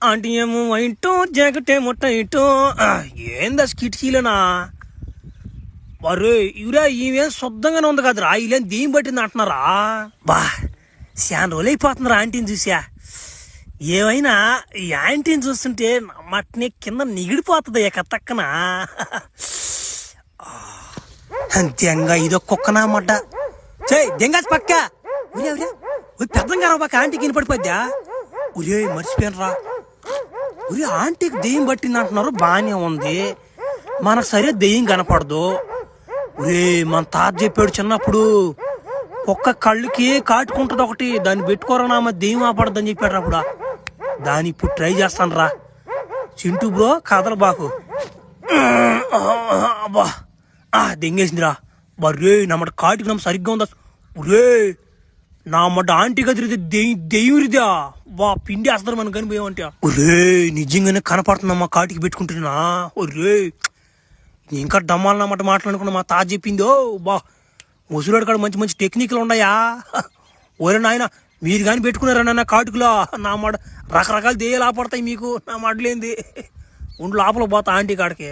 Aunty ఏమో వైంటో jacket ఏమో టైటో. ఏందా కిటికీలేనా మరే ఇవరా ఈమె శుద్ధంగానే ఉంది కదరా, ఇలేం దేం పట్టింది అంటున్నారా? బా చాలా రోజులు అయిపోతుందిరా ఆంటీని చూసా. ఏమైనా ఈ ఆంటీని చూస్తుంటే మట్నే కింద నిగిడిపోతుంది ఎక్కతక్కన. దెంగ ఇదో కుక్కనా మడ్డ చేయి దెంగాసి పక్క పెద్దంగా పక్క ఆంటీకి వినపడిపోద్దా? ఉరే మర్చిపోయాను రా. ఉరే ఆంటీకి దెయ్యం పట్టింది అంటున్నారు, బాగానే ఉంది. మనకు సరే దెయ్యం కనపడదు. ఉరే మన తాత చెప్పాడు చిన్నప్పుడు ఒక్క కళ్ళుకి కాటుకుంటుంది ఒకటి, దాన్ని పెట్టుకోరా నా దెయ్యం ఆపడద్దని చెప్పాడు అప్పుడు. దాన్ని ఇప్పుడు ట్రై చేస్తాను రా చింటూ బ్రో, కథలు బాకు. అబ్బా దెంగేసిందిరా. బర్రే నమ్మట కాటికి నమ్మ సరిగ్గా ఉందా? ఉరే నా మడ్డ ఆంటీ గదిరితే దెయ్యూరిదా వా పిండి వేస్తారు మనకు కనిపోయామంటే. ఒరే నిజంగానే కనపడుతుందమ్మా కాటికి పెట్టుకుంటున్నా. ఒరే ఇంకా డమ్మాలన్నమాట మాట్లాడుకున్నా మా తాత చెప్పిందో. బా ముసలాడు కాడ మంచి మంచి టెక్నిక్లు ఉన్నాయా? ఒరే నాయన మీరు కానీ పెట్టుకున్నారన్న కాటుకులో నా మాట రకరకాల దెయ్యాలు ఆపడతాయి మీకు. నా మాటలేంది ఉండు లోపల పోతా ఆంటీ కాడికి.